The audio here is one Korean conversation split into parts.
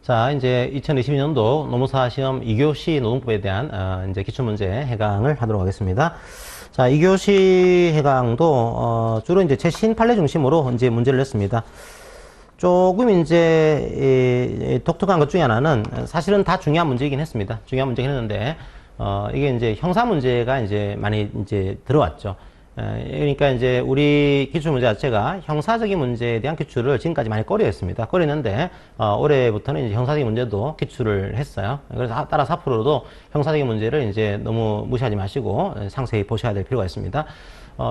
자, 이제 2022년도 노무사 시험 2교시 노동법에 대한 이제 기출문제 해강을 하도록 하겠습니다. 자, 2교시 해강도 주로 이제 최신 판례 중심으로 이제 문제를 냈습니다. 조금 이제 독특한 것 중에 하나는 사실은 다 중요한 문제이긴 했습니다. 중요한 문제긴 했는데 이게 이제 형사 문제가 이제 많이 이제 들어왔죠. 그러니까 이제 우리 기출 문제 자체가 형사적인 문제에 대한 기출을 지금까지 많이 꺼려했습니다. 꺼려했는데 올해부터는 이제 형사적인 문제도 기출을 했어요. 그래서 따라서 앞으로도 형사적인 문제를 이제 너무 무시하지 마시고 상세히 보셔야 될 필요가 있습니다.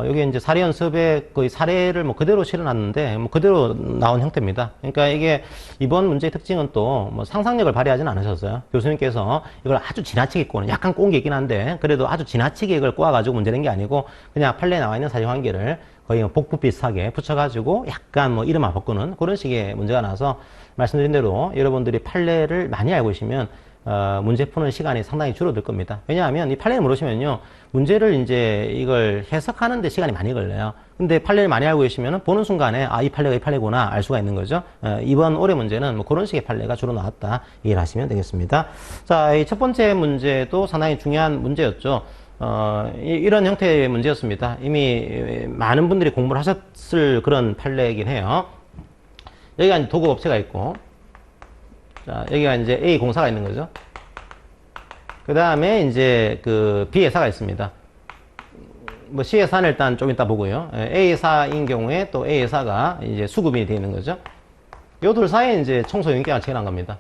여기 이제 사례 연습에 거의 사례를 뭐 그대로 실어놨는데 뭐 그대로 나온 형태입니다. 그러니까 이게 이번 문제의 특징은 또 뭐 상상력을 발휘하지는 않으셨어요. 교수님께서 이걸 아주 지나치게 꼬는, 약간 꼬은 게 있긴 한데 그래도 아주 지나치게 이걸 꼬아가지고 문제 낸 게 아니고 그냥 판례에 나와 있는 사실관계를 거의 복부 비슷하게 붙여가지고 약간 뭐 이름만 바꾸는 그런 식의 문제가 나와서 말씀드린 대로 여러분들이 판례를 많이 알고 계시면 문제 푸는 시간이 상당히 줄어들 겁니다. 왜냐하면 이 판례를 모르시면요, 문제를 이제 이걸 해석하는데 시간이 많이 걸려요. 근데 판례를 많이 알고 계시면 보는 순간에 이 판례가 이 판례구나 알 수가 있는 거죠. 이번 올해 문제는 뭐 그런 식의 판례가 주로 나왔다 이해를 하시면 되겠습니다. 자, 이 첫 번째 문제도 상당히 중요한 문제였죠. 이런 형태의 문제였습니다. 이미 많은 분들이 공부를 하셨을 그런 판례이긴 해요. 여기가 이제 도급업체가 있고, 자, 여기가 이제 A 공사가 있는 거죠. 그 다음에 이제 그 B 회사가 있습니다. 뭐 C 회사는 일단 좀 이따 보고요. A 회사인 경우에 또 A 회사가 이제 수급이 되어 있는 거죠. 요 둘 사이에 이제 청소 용기가 체결한 겁니다.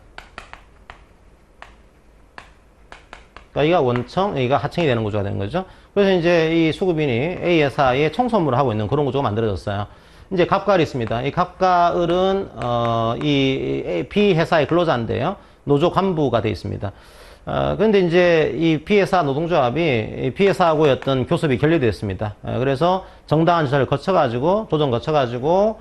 그러니까 여기가 원청, 여기가 하청이 되는 구조가 되는 거죠. 그래서 이제 이 수급인이 A 회사에 청소 업무를 하고 있는 그런 구조가 만들어졌어요. 이제 갑과을이 있습니다. 이 갑과을은 이 B 회사의 근로자인데요, 노조 간부가 되어 있습니다. 그런데 이제 이 B 회사 노동조합이 B 회사하고의 어떤 교섭이 결렬되었습니다. 그래서 정당한 절차를 거쳐가지고 조정 거쳐가지고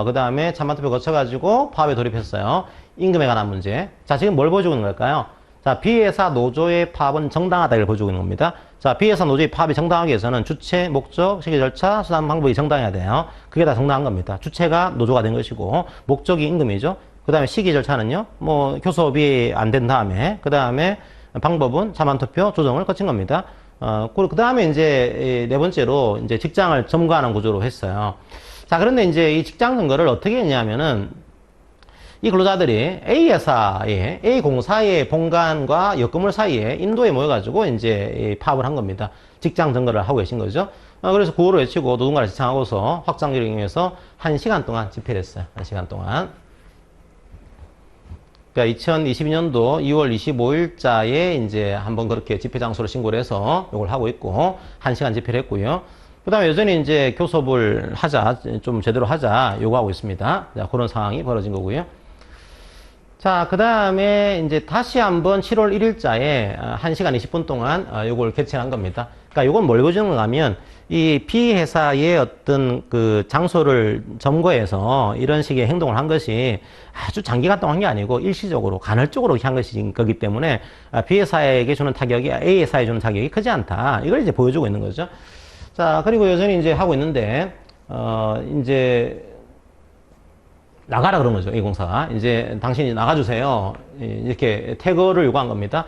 그 다음에 찬반투표 거쳐가지고 파업에 돌입했어요. 임금에 관한 문제. 자, 지금 뭘 보여주고 있는 걸까요? 자, B회사 노조의 파업은 정당하다를 보여주고 있는 겁니다. 자, B회사 노조의 파업이 정당하기 위해서는 주체, 목적, 시기 절차, 수단 방법이 정당해야 돼요. 그게 다 정당한 겁니다. 주체가 노조가 된 것이고, 목적이 임금이죠. 그 다음에 시기 절차는요, 뭐, 교섭이 안 된 다음에, 그 다음에 방법은 차만투표 조정을 거친 겁니다. 그 다음에 이제 네 번째로 이제 직장을 점거하는 구조로 했어요. 자, 그런데 이제 이 직장 점거를 어떻게 했냐면은, 이 근로자들이 A 회사에, A 공사의 본관과 역건물 사이에 인도에 모여가지고 이제 파업을 한 겁니다. 직장 점거를 하고 계신 거죠. 그래서 구호를 외치고 노동가를 지창하고서 확장기를 이용해서 1시간 동안 집회를 했어요. 1시간 동안. 그러니까 2022년도 2월 25일자에 이제 한번 그렇게 집회 장소로 신고를 해서 이걸 하고 있고, 1시간 집회를 했고요. 그 다음에 여전히 이제 교섭을 하자, 좀 제대로 하자 요구하고 있습니다. 자, 그런 상황이 벌어진 거고요. 자, 그 다음에 이제 다시 한번 7월 1일자에 1시간 20분 동안 요걸 개최한 겁니다. 그러니까 요건 뭘 보여주는 하면 이 B 회사의 어떤 그 장소를 점거해서 이런 식의 행동을 한 것이 아주 장기간 동안 한 게 아니고 일시적으로 간헐적으로 한 것이 거기 때문에 B 회사에게 주는 타격이 A 회사에 주는 타격이 크지 않다. 이걸 이제 보여주고 있는 거죠. 자, 그리고 여전히 이제 하고 있는데 이제 나가라 그런 거죠. 이 공사가. 이제 당신이 나가주세요. 이렇게 퇴거를 요구한 겁니다.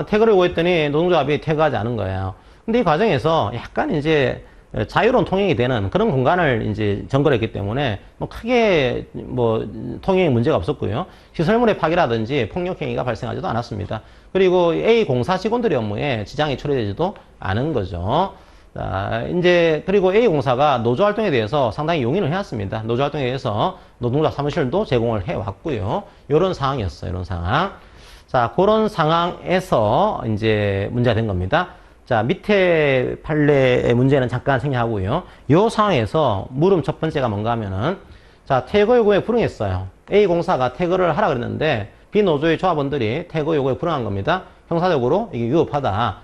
퇴거를 요구했더니 노동조합이 퇴거하지 않은 거예요. 근데 이 과정에서 약간 이제 자유로운 통행이 되는 그런 공간을 이제 점거를 했기 때문에 뭐 크게 뭐 통행에 문제가 없었고요. 시설물의 파괴라든지 폭력행위가 발생하지도 않았습니다. 그리고 A 공사 직원들의 업무에 지장이 초래되지도 않은 거죠. 자, 이제, 그리고 A공사가 노조활동에 대해서 상당히 용인을 해왔습니다. 노조활동에 대해서 노동자 사무실도 제공을 해왔고요. 요런 상황이었어요. 요런 상황. 자, 그런 상황에서 이제 문제가 된 겁니다. 자, 밑에 판례의 문제는 잠깐 생략하고요. 요 상황에서 물음 첫 번째가 뭔가 하면은, 자, 퇴거 요구에 불응했어요. A공사가 퇴거를 하라 그랬는데, B노조의 조합원들이 퇴거 요구에 불응한 겁니다. 형사적으로 이게 위법하다.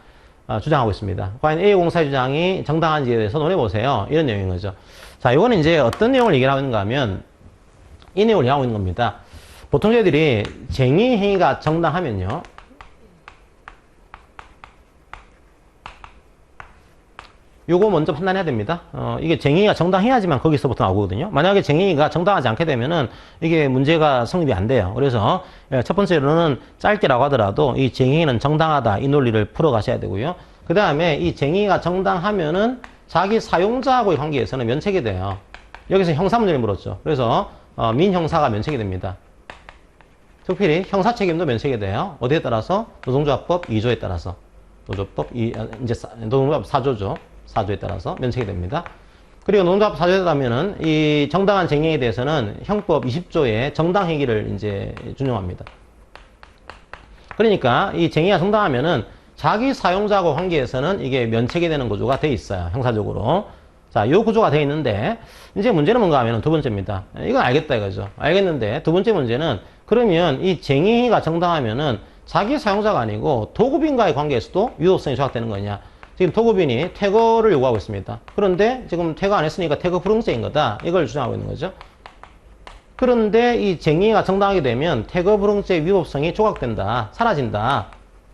주장하고 있습니다. 과연 A공사의 주장이 정당한지에 대해서 논해보세요. 이런 내용인 거죠. 자, 이거는 이제 어떤 내용을 얘기하는가 하면 이 내용을 얘기하고 있는 겁니다. 보통 저희들이 쟁의 행위가 정당하면요, 요거 먼저 판단해야 됩니다. 이게 쟁의가 정당해야지만 거기서부터 나오거든요. 만약에 쟁의가 정당하지 않게 되면은 이게 문제가 성립이 안 돼요. 그래서 첫 번째로는 짧게라고 하더라도 이 쟁의는 정당하다. 이 논리를 풀어 가셔야 되고요. 그 다음에 이 쟁의가 정당하면은 자기 사용자하고의 관계에서는 면책이 돼요. 여기서 형사 문제를 물었죠. 그래서 민형사가 면책이 됩니다. 특별히 형사 책임도 면책이 돼요. 어디에 따라서? 노동조합법 2조에 따라서. 노동조합 4조죠. 4조에 따라서 면책이 됩니다. 그리고 노동조합 4조에 따르면은 이 정당한 쟁의에 대해서는 형법 20조의 정당행위를 이제 준용합니다. 그러니까 이 쟁의가 정당하면은 자기 사용자하고 관계에서는 이게 면책이 되는 구조가 돼 있어요. 형사적으로. 자, 요 구조가 돼 있는데 이제 문제는 뭔가 하면은 두 번째입니다. 이건 알겠다 이거죠. 알겠는데 두 번째 문제는 그러면 이 쟁의가 정당하면은 자기 사용자가 아니고 도급인과의 관계에서도 유효성이 조각되는 거냐. 지금 도급인이 퇴거를 요구하고 있습니다. 그런데 지금 퇴거 안 했으니까 퇴거 불응죄인 거다. 이걸 주장하고 있는 거죠. 그런데 이 쟁의가 정당하게 되면 퇴거 불응죄 위법성이 조각된다. 사라진다.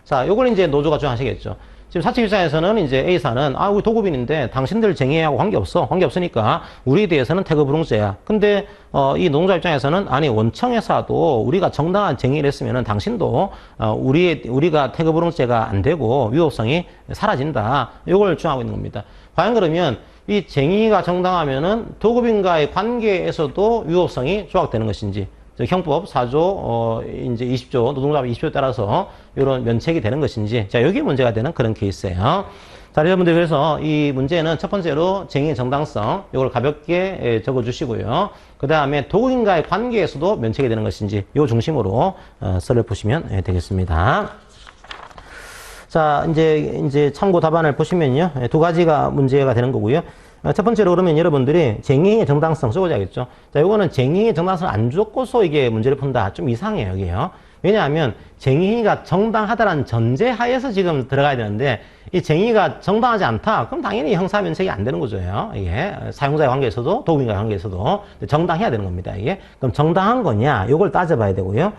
자, 요걸 이제 노조가 주장하시겠죠. 지금 사측 입장에서는 이제 A사는 우리 도급인인데 당신들 쟁의하고 관계없어. 관계없으니까 우리에 대해서는 퇴거 불응죄야. 근데 이 노동자 입장에서는 아니 원청에서도 우리가 정당한 쟁의를 했으면은 당신도 우리가 퇴거 불응죄가 안 되고 위법성이 사라진다. 이걸 주장하고 있는 겁니다. 과연 그러면 이 쟁의가 정당하면은 도급인과의 관계에서도 위법성이 조각되는 것인지 형법 4조, 이제 20조, 노동조합 20조에 따라서 이런 면책이 되는 것인지, 자, 여기 문제가 되는 그런 케이스예요. 자, 여러분들, 그래서 이 문제는 첫 번째로 쟁의의 정당성, 이걸 가볍게 적어 주시고요. 그 다음에 도급인과의 관계에서도 면책이 되는 것인지, 요 중심으로 썰을 보시면 되겠습니다. 자, 이제 참고 답안을 보시면요. 두 가지가 문제가 되는 거고요. 첫 번째로 그러면 여러분들이 쟁의의 정당성 써보자겠죠. 자, 요거는 쟁의의 정당성을 안 줬고서 이게 문제를 푼다. 좀 이상해요, 여기요. 왜냐하면 쟁의가 정당하다라는 전제 하에서 지금 들어가야 되는데 이 쟁의가 정당하지 않다. 그럼 당연히 형사 면책이 안 되는 거죠. 이게 사용자의 관계에서도 도급인과의 관계에서도 정당해야 되는 겁니다. 이게 그럼 정당한 거냐? 요걸 따져봐야 되고요.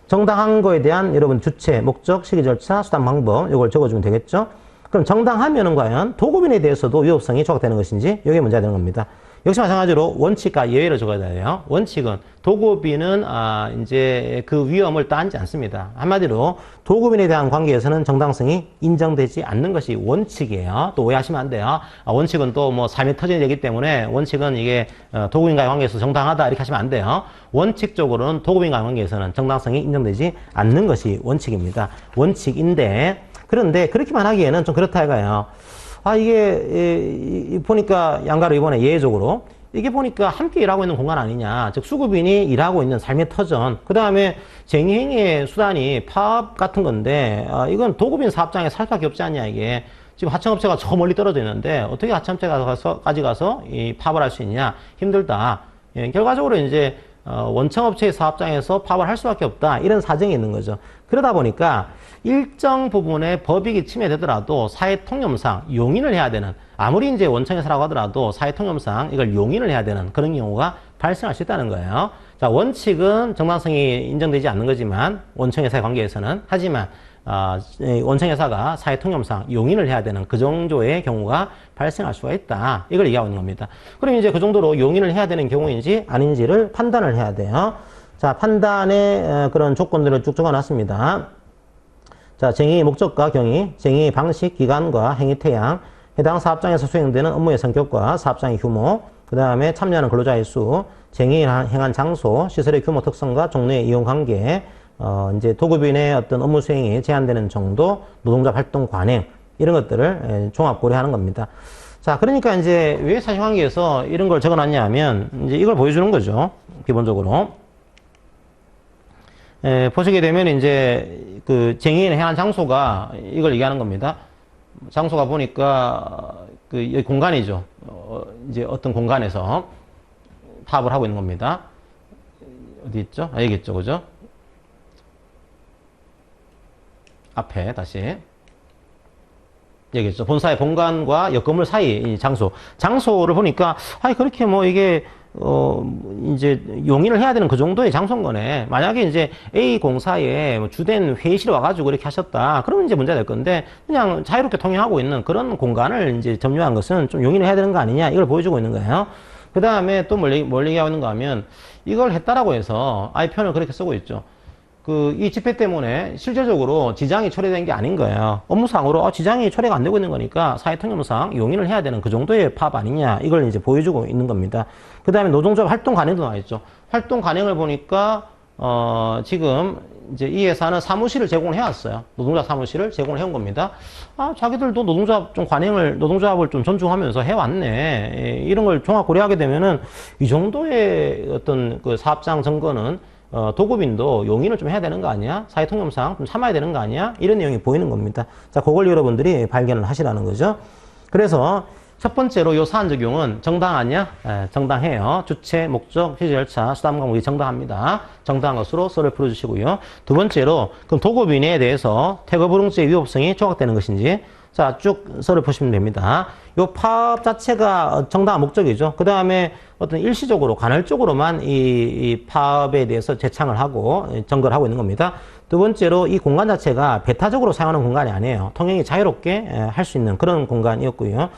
정당한 거에 대한 여러분 주체, 목적, 시기, 절차, 수단, 방법 요걸 적어주면 되겠죠. 그럼 정당하면은 과연 도급인에 대해서도 위법성이 조각되는 것인지 이게 문제가 되는 겁니다. 역시 마찬가지로 원칙과 예외를 적어야 돼요. 원칙은 도급인은 이제 그 위험을 따지지 않습니다. 한마디로 도급인에 대한 관계에서는 정당성이 인정되지 않는 것이 원칙이에요. 또 오해하시면 안 돼요. 원칙은 또 뭐 삶이 터진 얘기 때문에 원칙은 이게 도급인과의 관계에서 정당하다 이렇게 하시면 안 돼요. 원칙적으로는 도급인과의 관계에서는 정당성이 인정되지 않는 것이 원칙입니다. 원칙인데 그런데 그렇게만 하기에는 좀 그렇다 이거예요. 이게 보니까 양가로 이번에 예외적으로 이게 보니까 함께 일하고 있는 공간 아니냐. 즉 수급인이 일하고 있는 삶의 터전. 그 다음에 쟁의행위의 수단이 파업 같은 건데 이건 도급인 사업장에 살 수밖에 없지 않냐 이게. 지금 하청업체가 저 멀리 떨어져 있는데 어떻게 하청업체까지 가서 이 파업을 할 수 있냐. 힘들다. 예, 결과적으로 이제 원청업체의 사업장에서 파업을 할 수밖에 없다. 이런 사정이 있는 거죠. 그러다 보니까 일정 부분의 법익이 침해되더라도 사회통념상 용인을 해야 되는, 아무리 이제 원청에서라고 하더라도 사회통념상 이걸 용인을 해야 되는 그런 경우가 발생할 수 있다는 거예요. 자, 원칙은 정당성이 인정되지 않는 거지만 원청회사의 관계에서는, 하지만 원청회사가 사회통념상 용인을 해야 되는 그 정도의 경우가 발생할 수가 있다. 이걸 얘기하고 있는 겁니다. 그럼 이제 그 정도로 용인을 해야 되는 경우인지 아닌지를 판단을 해야 돼요. 자, 판단의 그런 조건들을 쭉 적어놨습니다. 자, 쟁의의 목적과 경위, 쟁의의 방식, 기간과 행위 태양, 해당 사업장에서 수행되는 업무의 성격과 사업장의 규모, 그 다음에 참여하는 근로자의 수, 쟁의를 행한 장소, 시설의 규모 특성과 종류의 이용 관계, 이제 도급인의 어떤 업무 수행이 제한되는 정도, 노동자 활동 관행, 이런 것들을 종합 고려하는 겁니다. 자, 그러니까 이제 왜 사실관계에서 이런 걸 적어놨냐 하면, 이제 이걸 보여주는 거죠. 기본적으로. 보시게 되면 이제 그 쟁의인을 행한 장소가 이걸 얘기하는 겁니다. 장소가 보니까 그 여기 공간이죠. 이제 어떤 공간에서 파업을 하고 있는 겁니다. 어디 있죠? 여기 있죠. 그죠? 앞에 다시. 여기 있죠. 본사의 본관과 옆 건물 사이 이 장소. 장소를 보니까 그렇게 뭐 이게 이제 용인을 해야 되는 그 정도의 장소인 거네. 만약에 이제 A 공사에 뭐 주된 회의실에 와가지고 이렇게 하셨다. 그러면 이제 문제가 될 건데, 그냥 자유롭게 통행하고 있는 그런 공간을 이제 점유한 것은 좀 용인을 해야 되는 거 아니냐. 이걸 보여주고 있는 거예요. 그 다음에 또 뭘 얘기하고 있는가 하면, 이걸 했다라고 해서, 아예 표현을 그렇게 쓰고 있죠. 이 집회 때문에 실질적으로 지장이 초래된 게 아닌 거예요. 업무상으로 지장이 초래가 안 되고 있는 거니까 사회통념상 용인을 해야 되는 그 정도의 파업 아니냐, 이걸 이제 보여주고 있는 겁니다. 그 다음에 노동조합 활동 관행도 나와 있죠. 활동 관행을 보니까 지금 이제 이 회사는 사무실을 제공을 해왔어요. 노동조합 사무실을 제공을 해온 겁니다. 자기들도 노동조합 좀 관행을, 노동조합을 좀 존중하면서 해왔네. 이런 걸 종합 고려하게 되면은 이 정도의 어떤 그 사업장 점거는 도급인도 용인을 좀 해야 되는 거 아니야? 사회통념상 좀 참아야 되는 거 아니야? 이런 내용이 보이는 겁니다. 자, 그걸 여러분들이 발견을 하시라는 거죠. 그래서 첫 번째로 요 사안 적용은 정당하냐? 정당해요. 주체, 목적, 취재 절차, 수단 과목이 정당합니다. 정당한 것으로 썰을 풀어주시고요. 두 번째로 그럼 도급인에 대해서 태거불응죄의 위법성이 조각되는 것인지, 자, 쭉 썰을 보시면 됩니다. 요 파업 자체가 정당한 목적이죠. 그 다음에 어떤 일시적으로, 간헐적으로만 이 파업에 대해서 재창을 하고 점거를 하고 있는 겁니다. 두 번째로 이 공간 자체가 배타적으로 사용하는 공간이 아니에요. 통행이 자유롭게 할 수 있는 그런 공간이었고요.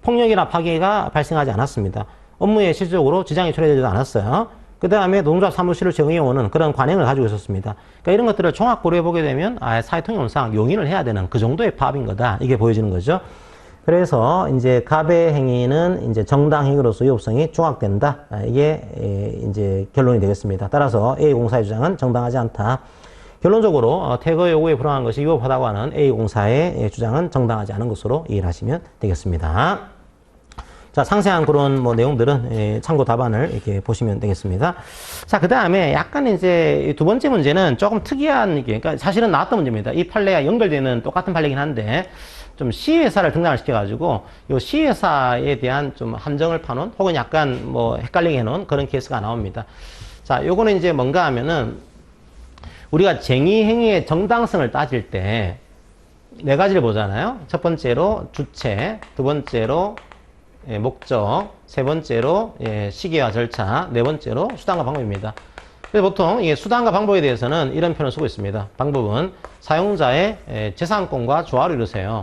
폭력이나 파괴가 발생하지 않았습니다. 업무에 실질적으로 지장이 초래되지도 않았어요. 그 다음에 노동조합 사무실을 제공해오는 그런 관행을 가지고 있었습니다. 그러니까 이런 것들을 종합 고려해보게 되면 사회통념상 용인을 해야 되는 그 정도의 파업인 거다. 이게 보여지는 거죠. 그래서 이제 갑의 행위는 이제 정당 행위로서 위법성이 조각된다. 이게 이제 결론이 되겠습니다. 따라서 A 공사의 주장은 정당하지 않다. 결론적으로 태거 요구에 불응한 것이 위법하다고 하는 A 공사의 주장은 정당하지 않은 것으로 이해를 하시면 되겠습니다. 자, 상세한 그런 뭐 내용들은 참고 답안을 이렇게 보시면 되겠습니다. 자, 그 다음에 약간 이제 두 번째 문제는 조금 특이한 게, 그러니까 사실은 나왔던 문제입니다. 이 판례와 연결되는 똑같은 판례긴 한데, 좀 C회사를 등장을 시켜가지고, 요 C회사에 대한 좀 함정을 파놓은, 혹은 약간 뭐 헷갈리게 해놓은 그런 케이스가 나옵니다. 자, 요거는 이제 뭔가 하면은, 우리가 쟁의 행위의 정당성을 따질 때, 네 가지를 보잖아요. 첫 번째로 주체, 두 번째로 목적, 세 번째로 시기와 절차, 네 번째로 수단과 방법입니다. 그래서 보통 이 수단과 방법에 대해서는 이런 표현을 쓰고 있습니다. 방법은 사용자의 재산권과 조화를 이루세요.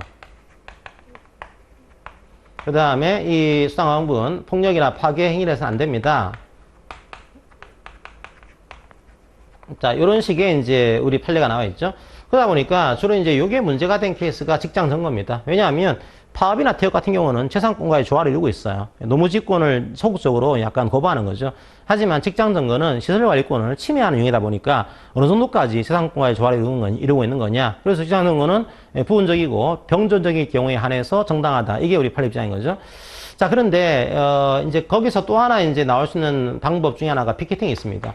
그 다음에 이 수단과 방법은 폭력이나 파괴 행위를 해서는 안 됩니다. 자, 이런 식의 이제 우리 판례가 나와 있죠. 그러다 보니까 주로 이제 이게 문제가 된 케이스가 직장 점거입니다. 왜냐하면 파업이나 태업 같은 경우는 재산권과의 조화를 이루고 있어요. 노무지권을 소극적으로 약간 거부하는 거죠. 하지만 직장 점거는 시설관리권을 침해하는 행위다 보니까 어느 정도까지 재산권과의 조화를 이루고 있는 거냐. 그래서 직장 점거는 부분적이고 병존적인 경우에 한해서 정당하다. 이게 우리 판례 입장인 거죠. 자, 그런데 이제 거기서 또 하나 이제 나올 수 있는 방법 중에 하나가 피켓팅이 있습니다.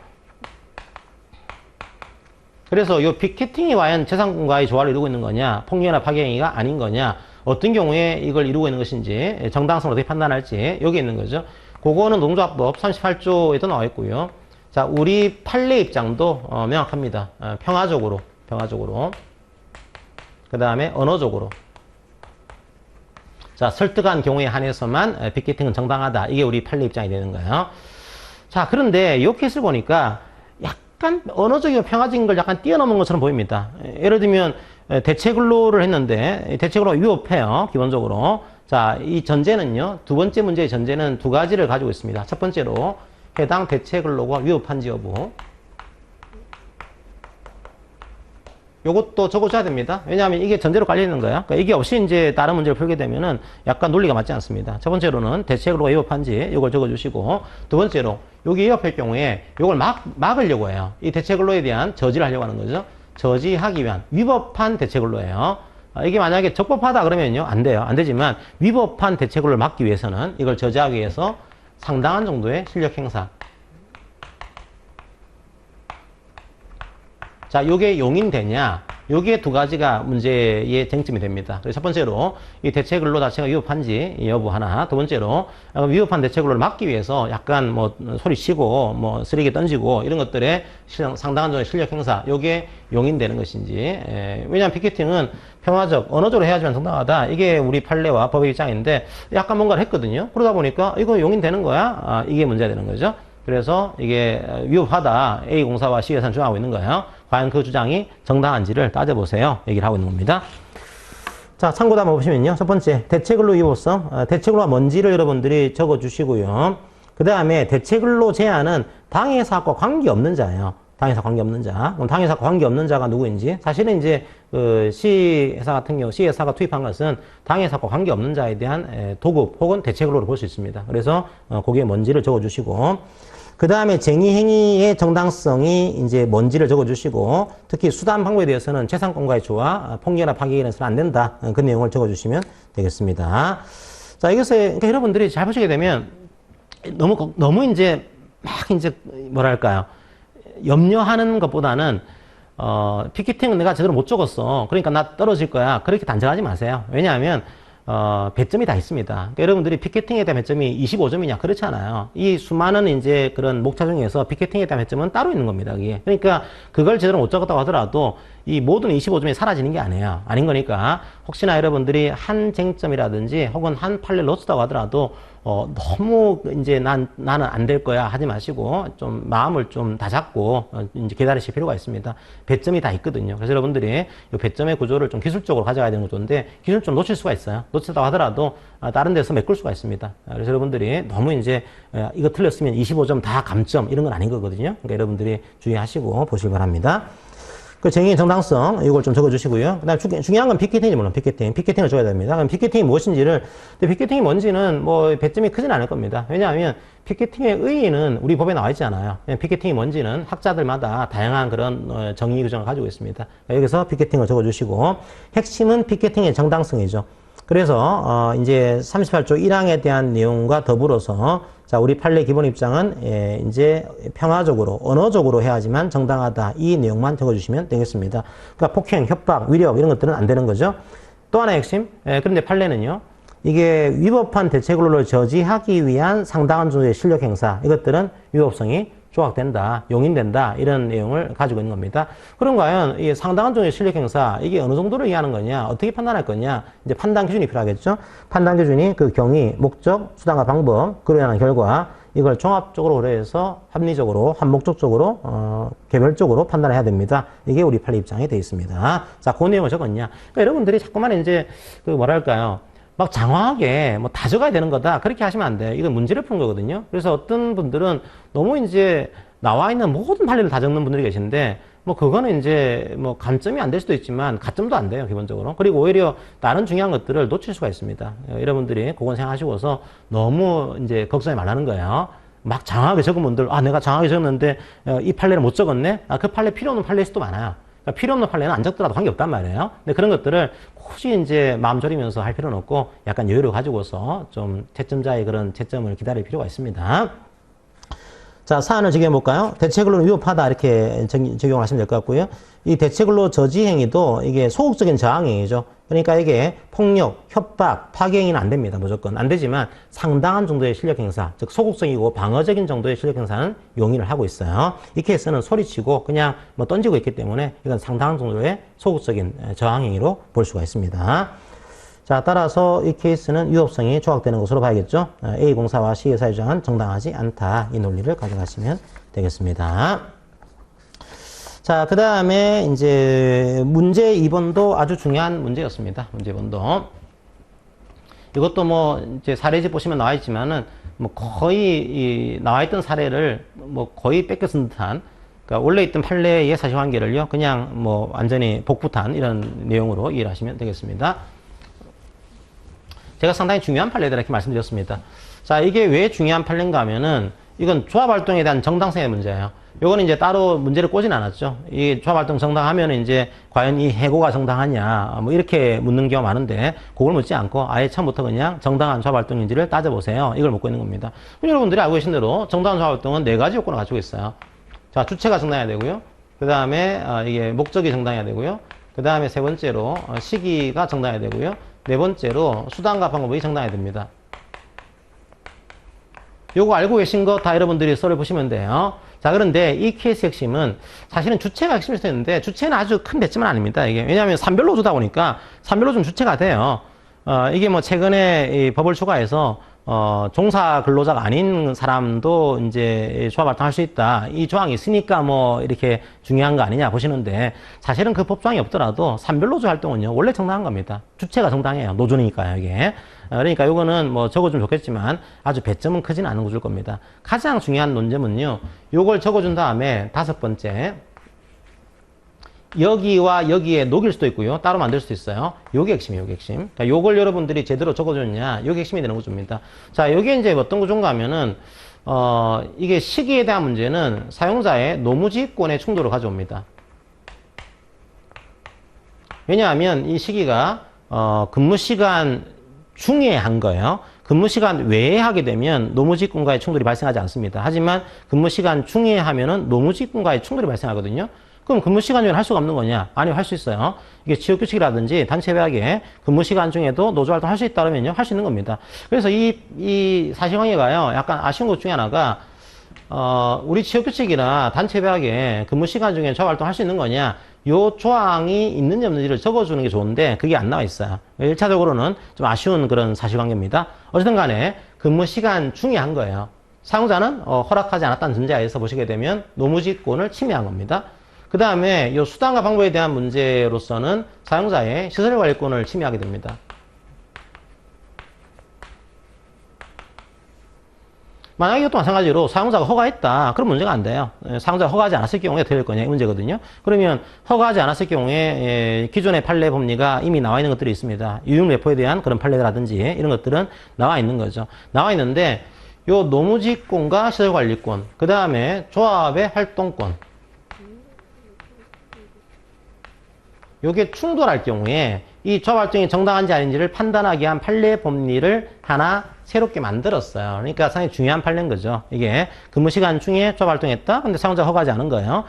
그래서 이 피켓팅이 과연 재산권과의 조화를 이루고 있는 거냐, 폭력이나 파괴 행위가 아닌 거냐, 어떤 경우에 이걸 이루고 있는 것인지, 정당성을 어떻게 판단할지, 여기 있는 거죠. 그거는 노동조합법 38조에도 나와 있고요. 자, 우리 판례 입장도 명확합니다. 평화적으로. 그 다음에 언어적으로. 자, 설득한 경우에 한해서만 피켓팅은 정당하다. 이게 우리 판례 입장이 되는 거예요. 자, 그런데 이 케이스를 보니까 약간 언어적이고 평화적인 걸 약간 뛰어넘은 것처럼 보입니다. 예를 들면 대체 근로를 했는데 대체 근로가 위법해요. 기본적으로. 자, 이 전제는요. 두 번째 문제의 전제는 두 가지를 가지고 있습니다. 첫 번째로 해당 대체 근로가 위법한지 여부. 요것도 적어줘야 됩니다. 왜냐하면 이게 전제로 깔려 있는 거예요. 그러니까 이게 없이 이제 다른 문제를 풀게 되면은 약간 논리가 맞지 않습니다. 첫 번째로는 대체 근로가 위법한지 이걸 적어주시고, 두 번째로 여기 위법할 경우에 이걸 막으려고 해요. 이 대체 근로에 대한 저지를 하려고 하는 거죠. 저지하기 위한 위법한 대체 근로예요. 이게 만약에 적법하다 그러면요 안 돼요. 안 되지만 위법한 대체 근로를 막기 위해서는 이걸 저지하기 위해서 상당한 정도의 실력 행사. 자, 요게 용인되냐? 여기에 두 가지가 문제의 쟁점이 됩니다. 그래서 첫 번째로 이 대체 근로 자체가 위법한지 여부 하나, 두 번째로 위법한 대체 근로를 막기 위해서 약간 뭐 소리치고 뭐 쓰레기 던지고 이런 것들에 상당한 정도의 실력 행사, 요게 용인되는 것인지. 왜냐하면 피켓팅은 평화적, 언어적으로 해야지만 정당하다. 이게 우리 판례와 법의 입장인데 약간 뭔가를 했거든요. 그러다 보니까 이거 용인되는 거야? 이게 문제가 되는 거죠. 그래서 이게 위법하다. A공사와 C회사는 주장하고 있는 거예요. 과연 그 주장이 정당한지를 따져보세요. 얘기를 하고 있는 겁니다. 자, 참고도 한번 보시면요. 첫 번째, 대체근로 위법성. 대체근로가 뭔지를 여러분들이 적어주시고요. 그 다음에 대체근로 제한은 당해사과 관계없는 자예요. 당해사 관계없는 자. 그럼 당해사 관계없는 자가 누구인지. 사실은 이제 그 C회사 같은 경우, C회사가 투입한 것은 당해사과 관계없는 자에 대한 도급 혹은 대체근로로 볼 수 있습니다. 그래서 그게 뭔지를 적어주시고. 그 다음에 쟁의행위의 정당성이 이제 뭔지를 적어주시고, 특히 수단 방법에 대해서는 재산권과의 조화, 폭력이나 파기에는 안 된다. 그 내용을 적어주시면 되겠습니다. 자, 이것에, 그러니까 여러분들이 잘 보시게 되면 너무 이제 막 이제 뭐랄까요. 염려하는 것보다는, 피켓팅은 내가 제대로 못 적었어. 그러니까 나 떨어질 거야. 그렇게 단정하지 마세요. 왜냐하면, 배점이 다 있습니다. 그러니까 여러분들이 피켓팅에 대한 배점이 25점이냐? 그렇지 않아요. 이 수많은 이제 그런 목차 중에서 피켓팅에 대한 배점은 따로 있는 겁니다. 그게. 그러니까 그걸 제대로 못 적었다고 하더라도 이 모든 25점이 사라지는 게 아니에요. 아닌 거니까 혹시나 여러분들이 한 쟁점이라든지 혹은 한 판례를 놓쳤다고 하더라도 너무 이제 나는 안 될 거야 하지 마시고 좀 마음을 좀 다잡고 이제 기다리실 필요가 있습니다. 배점이 다 있거든요. 그래서 여러분들이 이 배점의 구조를 좀 기술적으로 가져가야 되는 구조인데 기술적으로 놓칠 수가 있어요. 놓쳤다고 하더라도 다른 데서 메꿀 수가 있습니다. 그래서 여러분들이 너무 이제 이거 틀렸으면 25점 다 감점 이런 건 아닌 거거든요. 그러니까 여러분들이 주의하시고 보시기 바랍니다. 그 쟁의 정당성, 이걸 좀 적어주시고요. 그 다음에 중요한 건 피켓팅이지, 물론 피켓팅을 줘야 됩니다. 그럼 피켓팅이 무엇인지를, 근데 피켓팅이 뭔지는 뭐 배점이 크진 않을 겁니다. 왜냐하면 피켓팅의 의의는 우리 법에 나와 있지 않아요. 피켓팅이 뭔지는 학자들마다 다양한 그런 정의 규정을 가지고 있습니다. 여기서 피켓팅을 적어주시고, 핵심은 피켓팅의 정당성이죠. 그래서 이제 38조 1항에 대한 내용과 더불어서 자, 우리 판례 기본 입장은 이제 평화적으로 언어적으로 해야지만 정당하다. 이 내용만 적어주시면 되겠습니다. 그러니까 폭행, 협박, 위력 이런 것들은 안 되는 거죠. 또 하나의 핵심. 그런데 판례는요. 이게 위법한 대체근로를 저지하기 위한 상당한 정도의 실력 행사. 이것들은 위법성이 조각된다, 용인된다, 이런 내용을 가지고 있는 겁니다. 그럼 과연 이 상당한 정도의 실력 행사, 이게 어느 정도를 의미하는 거냐, 어떻게 판단할 거냐, 이제 판단 기준이 필요하겠죠? 판단 기준이 그 경위, 목적, 수단과 방법, 그로 인한 결과, 이걸 종합적으로 그래서 합리적으로, 한목적적으로, 개별적으로 판단을 해야 됩니다. 이게 우리 판례 입장에 되어 있습니다. 자, 그 내용을 적었냐. 그러니까 여러분들이 자꾸만 이제, 그 뭐랄까요. 막 장황하게 뭐 다 적어야 되는 거다. 그렇게 하시면 안 돼요. 이건 문제를 푸는 거거든요. 그래서 어떤 분들은 너무 이제 나와 있는 모든 판례를 다 적는 분들이 계신데 뭐 그거는 이제 뭐 감점이 안 될 수도 있지만 가점도 안 돼요. 기본적으로. 그리고 오히려 다른 중요한 것들을 놓칠 수가 있습니다. 여러분들이 그건 생각하시고서 너무 이제 걱정이 말라는 거예요. 막 장황하게 적은 분들, 내가 장황하게 적었는데 이 판례를 못 적었네? 그 판례 필요 없는 판례일 수도 많아요. 그러니까 필요 없는 판례는 안 적더라도 관계없단 말이에요. 근데 그런 것들을 굳이 이제 마음 졸이면서 할 필요는 없고 약간 여유를 가지고서 좀 채점자의 그런 채점을 기다릴 필요가 있습니다. 자, 사안을 적용해볼까요? 대체근로는 위법하다 이렇게 적용을 하시면 될 것 같고요. 이 대체근로 저지행위도 이게 소극적인 저항행위죠. 그러니까 이게 폭력, 협박, 파괴행위는 안 됩니다. 무조건. 안 되지만 상당한 정도의 실력 행사, 즉 소극적이고 방어적인 정도의 실력 행사는 용인을 하고 있어요. 이 케이스는 소리치고 그냥 뭐 던지고 있기 때문에 이건 상당한 정도의 소극적인 저항행위로 볼 수가 있습니다. 자, 따라서 이 케이스는 위법성이 조각되는 것으로 봐야겠죠. A공사와 C회사의 주장은 정당하지 않다. 이 논리를 가져가시면 되겠습니다. 자, 그 다음에 이제 문제 2번도 아주 중요한 문제였습니다. 문제 2번도. 이것도 뭐 이제 사례집 보시면 나와 있지만은 뭐 거의 나와 있던 사례를 뭐 거의 뺏겨 쓴 듯한, 그러니까 원래 있던 판례의 사실관계를요 그냥 뭐 완전히 복붙한 이런 내용으로 이해를 하시면 되겠습니다. 제가 상당히 중요한 판례들 이렇게 말씀드렸습니다. 자, 이게 왜 중요한 판례인가 하면은 이건 조합활동에 대한 정당성의 문제예요. 요거는 이제 따로 문제를 꼬진 않았죠. 이 조합활동 정당하면 이제 과연 이 해고가 정당하냐 뭐 이렇게 묻는 경우가 많은데 그걸 묻지 않고 아예 처음부터 그냥 정당한 조합활동인지를 따져보세요. 이걸 묻고 있는 겁니다. 여러분들이 알고 계신 대로 정당한 조합활동은 4가지 요건을 가지고 있어요. 자, 주체가 정당해야 되고요. 그 다음에 이게 목적이 정당해야 되고요. 그 그 다음에 세 번째로 시기가 정당해야 되고요. 네 번째로 수단과 방법이 정당해야 됩니다. 요거 알고 계신 거 다 여러분들이 썰을 보시면 돼요. 자, 그런데 이 케이스 핵심은 사실은 주체가 핵심일 수도 있는데 주체는 아주 큰 배점은 아닙니다. 이게 왜냐하면 산별노조다 보니까 산별노조는 주체가 돼요. 이게 뭐 최근에 이 법을 추가해서 종사 근로자가 아닌 사람도 이제 조합 활동할 수 있다. 이 조항이 있으니까 뭐 이렇게 중요한 거 아니냐 보시는데 사실은 그 법조항이 없더라도 산별노조 활동은요 원래 정당한 겁니다. 주체가 정당해요. 노조니까요 이게. 그러니까 요거는 뭐 적어주면 좋겠지만 아주 배점은 크지는 않은 구조일 겁니다. 가장 중요한 논점은요. 요걸 적어준 다음에 다섯 번째 여기와 여기에 녹일 수도 있고요. 따로 만들 수도 있어요. 요게 핵심이에요, 요게 핵심. 그러니까 요걸 여러분들이 제대로 적어줬냐, 요게 핵심이 되는 구조입니다. 자, 요게 이제 어떤 구조인가 하면은, 이게 시기에 대한 문제는 사용자의 노무지권의 충돌을 가져옵니다. 왜냐하면 이 시기가, 근무 시간 중에 한 거예요. 근무 시간 외에 하게 되면 노무지권과의 충돌이 발생하지 않습니다. 하지만 근무 시간 중에 하면은 노무지권과의 충돌이 발생하거든요. 그럼 근무 시간 중에 할 수가 없는 거냐? 아니요, 할 수 있어요. 이게 취업규칙이라든지 단체배약에 근무 시간 중에도 노조활동 할 수 있다 그러면요, 할 수 있는 겁니다. 그래서 이 사실관계가요, 약간 아쉬운 것 중에 하나가, 우리 취업규칙이나 단체배약에 근무 시간 중에 조합활동 할 수 있는 거냐? 요 조항이 있는지 없는지를 적어주는 게 좋은데, 그게 안 나와 있어요. 1차적으로는 좀 아쉬운 그런 사실관계입니다. 어쨌든 간에 근무 시간 중에 한 거예요. 사용자는 허락하지 않았다는 전제하에서 보시게 되면 노무지권을 침해한 겁니다. 그 다음에 이 수단과 방법에 대한 문제로서는 사용자의 시설관리권을 침해하게 됩니다. 만약에 이것도 마찬가지로 사용자가 허가했다. 그럼 문제가 안 돼요. 사용자가 허가하지 않았을 경우에 어떻게 될 거냐 이 문제거든요. 그러면 허가하지 않았을 경우에 기존의 판례 법리가 이미 나와 있는 것들이 있습니다. 유용배포에 대한 그런 판례라든지 이런 것들은 나와 있는 거죠. 나와 있는데 요 노무지권과 시설관리권, 그 다음에 조합의 활동권, 요게 충돌할 경우에 이 조합 활동이 정당한지 아닌지를 판단하기 위한 판례 법리를 하나 새롭게 만들었어요. 그러니까 상당히 중요한 판례인 거죠. 이게 근무 시간 중에 조합 활동했다. 근데 사용자가 허가하지 않은 거예요.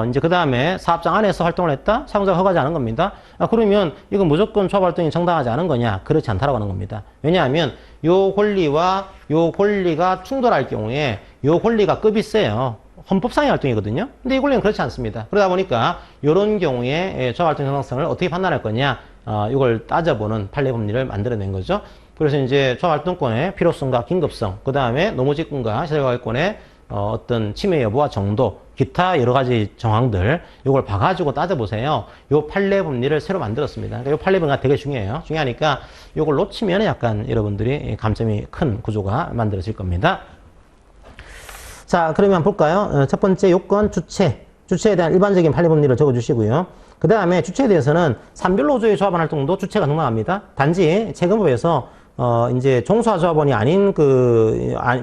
이제 그 다음에 사업장 안에서 활동을 했다. 사용자가 허가하지 않은 겁니다. 그러면 이건 무조건 조합 활동이 정당하지 않은 거냐? 그렇지 않다라고 하는 겁니다. 왜냐하면 요 권리와 요 권리가 충돌할 경우에 요 권리가 급이 세요. 헌법상의 활동이거든요. 근데 이 권리는 그렇지 않습니다. 그러다 보니까 이런 경우에 조합활동 정당성을 어떻게 판단할 거냐, 이걸 따져보는 판례 법리를 만들어낸 거죠. 그래서 이제 조합활동권의 필요성과 긴급성, 그 다음에 노무지권과 시설관리권의 어떤 침해 여부와 정도, 기타 여러 가지 정황들, 이걸 봐가지고 따져보세요. 이 판례 법리를 새로 만들었습니다. 그러니까 이 판례 법리가 되게 중요해요. 중요하니까 이걸 놓치면 약간 여러분들이 감점이 큰 구조가 만들어질 겁니다. 자, 그러면 볼까요? 첫 번째 요건 주체. 주체에 대한 일반적인 판례 법리를 적어주시고요. 그 다음에 주체에 대해서는 산별노조의 조합원 활동도 주체가 정당합니다. 단지 최근법에서 이제 종사조합원이 아닌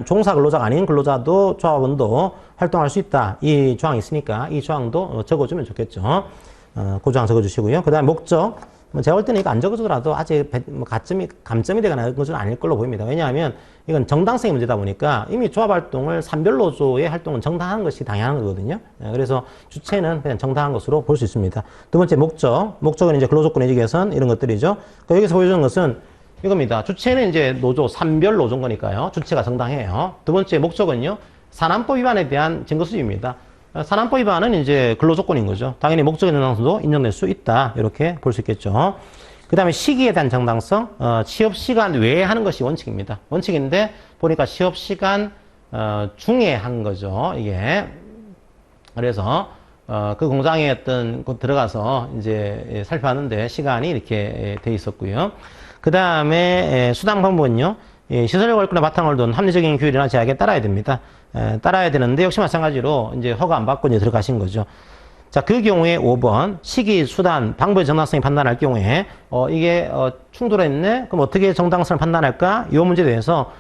종사 근로자가 아닌 근로자도 조합원도 활동할 수 있다. 이 조항이 있으니까 이 조항도 적어주면 좋겠죠. 그 조항 적어주시고요. 그 다음에 목적. 제가 볼 때는 이거 안 적어주더라도 아직 감점이 되거나 그런 것은 아닐 걸로 보입니다. 왜냐하면 이건 정당성의 문제다 보니까 이미 조합활동을 산별노조의 활동은 정당한 것이 당연한 거거든요. 그래서 주체는 그냥 정당한 것으로 볼 수 있습니다. 두 번째 목적. 목적은 이제 근로조건의 개선 이런 것들이죠. 그러니까 여기서 보여주는 것은 이겁니다. 주체는 이제 노조, 산별노조인 거니까요. 주체가 정당해요. 두 번째 목적은요. 산안법 위반에 대한 증거 수집입니다. 산안법 위반은 이제 근로조건인 거죠. 당연히 목적의 정당성도 인정될 수 있다. 이렇게 볼 수 있겠죠. 그 다음에 시기에 대한 정당성, 취업시간 외에 하는 것이 원칙입니다. 원칙인데, 보니까 취업시간 중에 한 거죠. 이게. 그래서, 그 공장에 어떤 곳 들어가서 이제 살펴봤는데 시간이 이렇게 돼 있었고요. 그 다음에 수당 방법은요. 시설관리권의 바탕을 둔 합리적인 규율이나 제약에 따라야 됩니다. 따라야 되는데 역시 마찬가지로 이제 허가 안 받고 이제 들어가신 거죠. 자, 그 경우에 5번 시기, 수단, 방법의 정당성이 판단할 경우에 이게 충돌했네? 그럼 어떻게 정당성을 판단할까? 이 문제에 대해서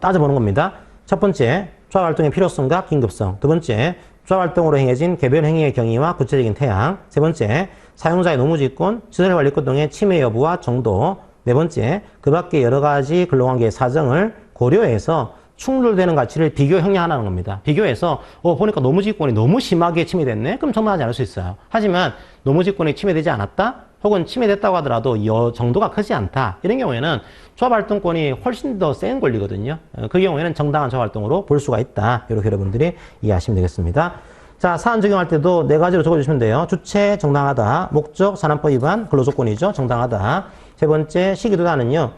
따져보는 겁니다. 첫 번째, 조합활동의 필요성과 긴급성. 두 번째, 조합활동으로 행해진 개별 행위의 경위와 구체적인 태양. 세 번째, 사용자의 노무지권, 시설관리권 등의 침해 여부와 정도. 네 번째, 그 밖에 여러 가지 근로관계의 사정을 고려해서 충돌되는 가치를 비교 형량하는 겁니다. 비교해서 보니까 노무지권이 너무 심하게 침해됐네? 그럼 정당하지 않을 수 있어요. 하지만 노무지권이 침해되지 않았다? 혹은 침해됐다고 하더라도 이 정도가 크지 않다. 이런 경우에는 조합활동권이 훨씬 더 센 권리거든요. 그 경우에는 정당한 조합활동으로 볼 수가 있다. 이렇게 여러분들이 이해하시면 되겠습니다. 자, 사안 적용할 때도 네 가지로 적어주시면 돼요. 주체 정당하다, 목적 산안법 위반 근로조건이죠. 정당하다. 세 번째 시기도단은요.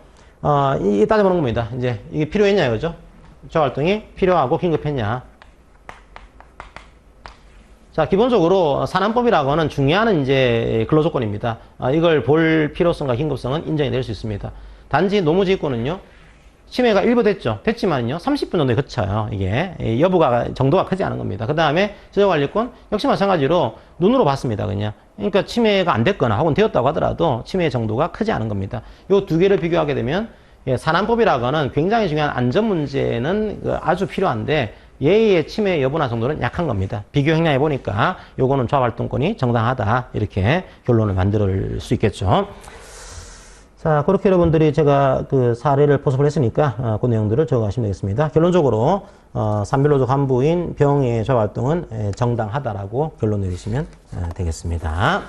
이게 따져보는 겁니다. 이제 이게 필요했냐 이거죠. 조합활동이 필요하고 긴급했냐. 자, 기본적으로 산안법이라고는 중요한 이제 근로조건입니다. 이걸 볼 필요성과 긴급성은 인정이 될 수 있습니다. 단지 노무지휘권은요, 침해가 일부 됐지만요, 30분 정도에 그쳐요. 이게 정도가 크지 않은 겁니다. 그 다음에 지적관리권 역시 마찬가지로 눈으로 봤습니다. 그냥. 그러니까 침해가 안 됐거나 혹은 되었다고 하더라도 침해 정도가 크지 않은 겁니다. 요 두 개를 비교하게 되면 산안법이라고는 굉장히 중요한 안전 문제는 아주 필요한데 예의의 침해 여부나 정도는 약한 겁니다. 비교 형량해 보니까 요거는 조합활동권이 정당하다 이렇게 결론을 만들 수 있겠죠. 자, 그렇게 여러분들이 제가 그 사례를 포섭을 했으니까 그 내용들을 적어가시면 되겠습니다. 결론적으로 산별노조 간부인 병의 조합활동은 정당하다라고 결론 내리시면 되겠습니다.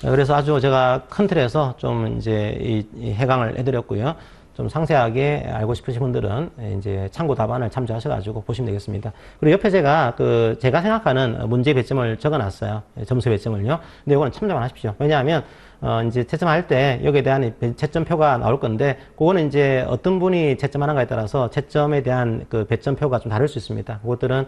그래서 아주 제가 큰 틀에서 좀 이제 이 해강을 해드렸고요. 좀 상세하게 알고 싶으신 분들은 이제 참고 답안을 참조하셔가지고 보시면 되겠습니다. 그리고 옆에 제가 제가 생각하는 문제 배점을 적어놨어요. 점수 배점을요. 근데 이거는 참조만 하십시오. 왜냐하면 이제 채점할 때 여기에 대한 채점표가 나올 건데 그거는 이제 어떤 분이 채점하는가에 따라서 채점에 대한 그 배점표가 좀 다를 수 있습니다. 그것들은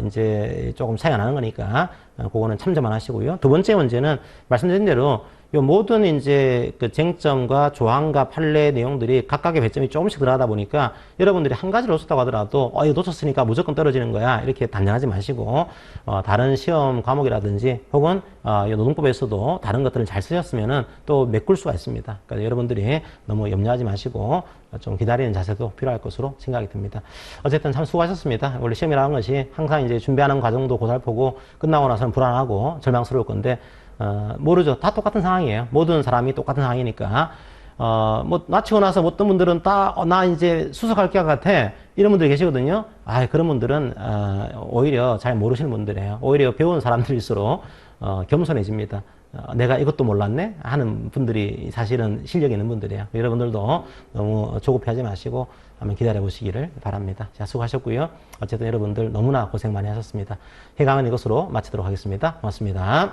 이제 조금 차이가 나는 거니까 그거는 참조만 하시고요. 두 번째 문제는 말씀드린 대로 요 모든 이제 그 쟁점과 조항과 판례 내용들이 각각의 배점이 조금씩 들어가다 보니까 여러분들이 한 가지를 놓쳤다고 하더라도 이거 놓쳤으니까 무조건 떨어지는 거야 이렇게 단정하지 마시고 다른 시험 과목이라든지 혹은 노동법에서도 다른 것들을 잘 쓰셨으면은 또 메꿀 수가 있습니다. 그러니까 여러분들이 너무 염려하지 마시고 좀 기다리는 자세도 필요할 것으로 생각이 듭니다. 어쨌든 참 수고하셨습니다. 원래 시험이라는 것이 항상 이제 준비하는 과정도 고달프고 끝나고 나서는 불안하고 절망스러울 건데 모르죠. 다 똑같은 상황이에요. 모든 사람이 똑같은 상황이니까. 마치고 나서 어떤 분들은 나 이제 수석할 것 같아. 이런 분들이 계시거든요. 그런 분들은, 오히려 잘 모르시는 분들이에요. 오히려 배운 사람들일수록, 겸손해집니다. 내가 이것도 몰랐네? 하는 분들이 사실은 실력이 있는 분들이에요. 여러분들도 너무 조급해하지 마시고 한번 기다려 보시기를 바랍니다. 자, 수고하셨고요. 어쨌든 여러분들 너무나 고생 많이 하셨습니다. 해강은 이것으로 마치도록 하겠습니다. 고맙습니다.